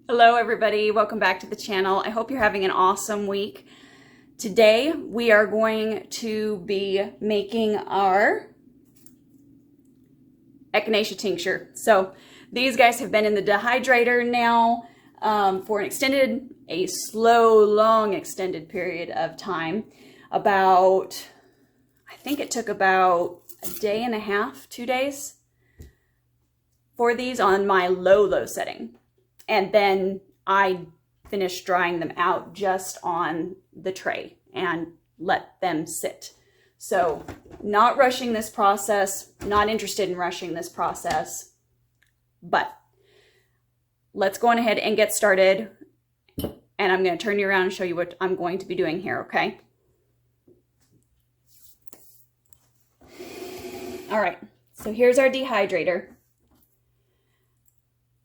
Hello everybody, welcome back to the channel. I hope you're having an awesome week. Today we are going to be making our Echinacea Tincture. So these guys have been in the dehydrator now for a slow, long extended period of time. I think it took about a day and a half, 2 days for these on my low setting. And then I finished drying them out just on the tray and let them sit. So not rushing this process, not interested in rushing this process, but let's go on ahead and get started. And I'm going to turn you around and show you what I'm going to be doing here, okay? All right, so here's our dehydrator.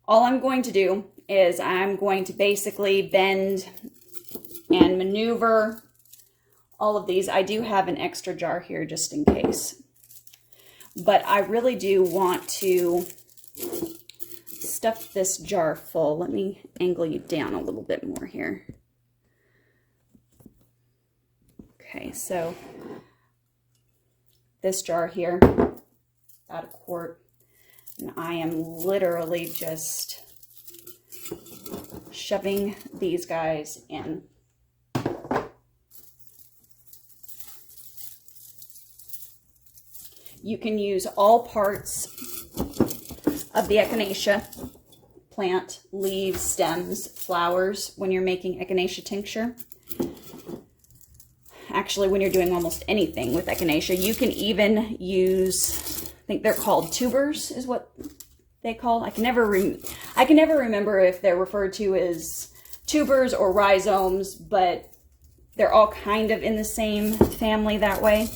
All I'm going to do is I'm going to basically bend and maneuver all of these. I do have an extra jar here just in case. But I really do want to stuff this jar full. Let me angle you down a little bit more here. Okay, so this jar here, about a quart. And I am literally just shoving these guys in. You can use all parts of the Echinacea plant, leaves, stems, flowers, when you're making Echinacea tincture. Actually, when you're doing almost anything with Echinacea, you can even use, I think they're called tubers is what they call. I can never remember if they're referred to as tubers or rhizomes, but they're all kind of in the same family that way.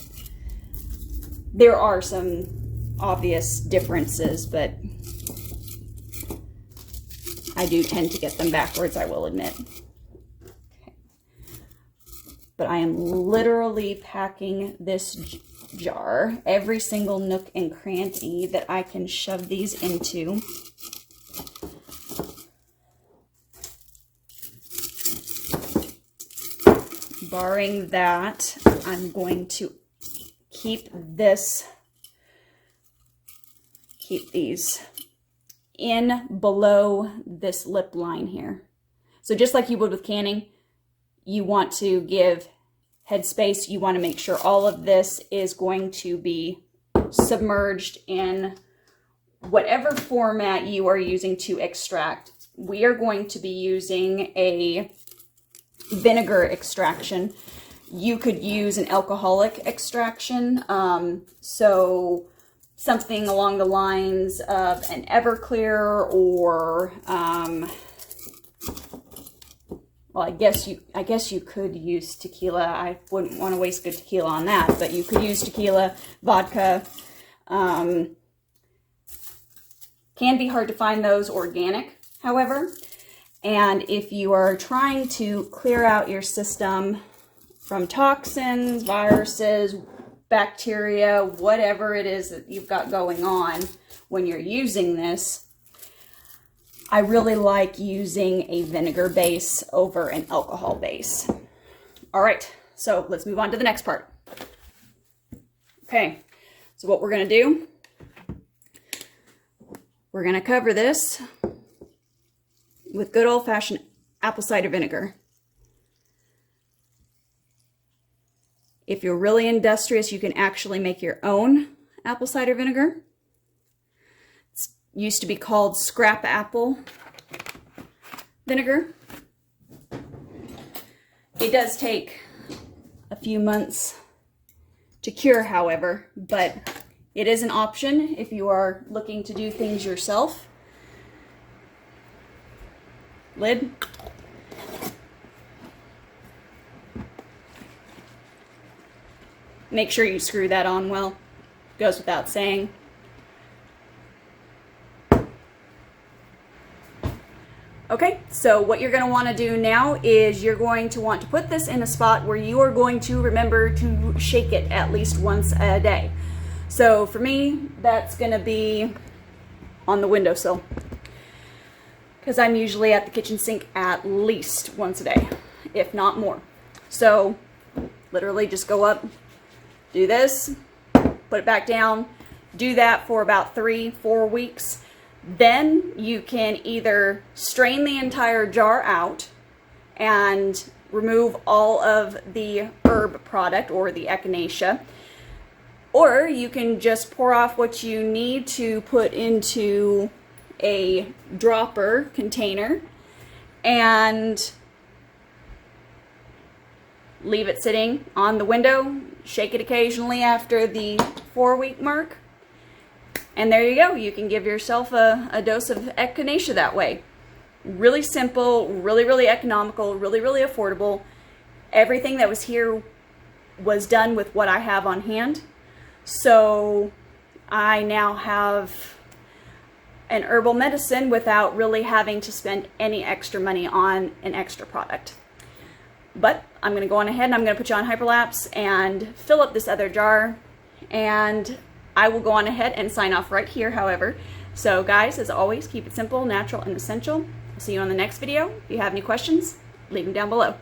There are some obvious differences, but I do tend to get them backwards, I will admit. Okay. But I am literally packing this jar, every single nook and cranny that I can shove these into. Barring that, I'm going to keep these in below this lip line here. So just like you would with canning, you want to give headspace. You want to make sure all of this is going to be submerged in whatever format you are using to extract. We are going to be using a vinegar extraction. You could use an alcoholic extraction. So something along the lines of an Everclear or well, I guess you could use tequila. I wouldn't want to waste good tequila on that, but you could use tequila, vodka. Can be hard to find those organic, however. And if you are trying to clear out your system from toxins, viruses, bacteria, whatever it is that you've got going on when you're using this, I really like using a vinegar base over an alcohol base. All right, so let's move on to the next part. Okay, so what we're gonna do, we're gonna cover this with good old-fashioned apple cider vinegar. If you're really industrious, you can actually make your own apple cider vinegar. Used to be called scrap apple vinegar. It does take a few months to cure, however, but it is an option if you are looking to do things yourself. Lid. Make sure you screw that on well. Goes without saying. Okay, so what you're going to want to do now is you're going to want to put this in a spot where you are going to remember to shake it at least once a day. So for me, that's going to be on the windowsill. because I'm usually at the kitchen sink at least once a day, if not more. So literally just go up, do this, put it back down, do that for about 3-4 weeks. Then you can either strain the entire jar out and remove all of the herb product or the echinacea, or you can just pour off what you need to put into a dropper container and leave it sitting on the window, shake it occasionally after the 4-week mark, and there you go. You can give yourself a dose of echinacea that way. Really simple, really economical, really affordable. Everything that was here was done with what I have on hand. So I now have an herbal medicine without really having to spend any extra money on an extra product. But I'm going to go on ahead and I'm going to put you on hyperlapse and fill up this other jar, and I will go on ahead and sign off right here, however. So guys, as always, keep it simple, natural, and essential. I'll see you on the next video. If you have any questions, leave them down below.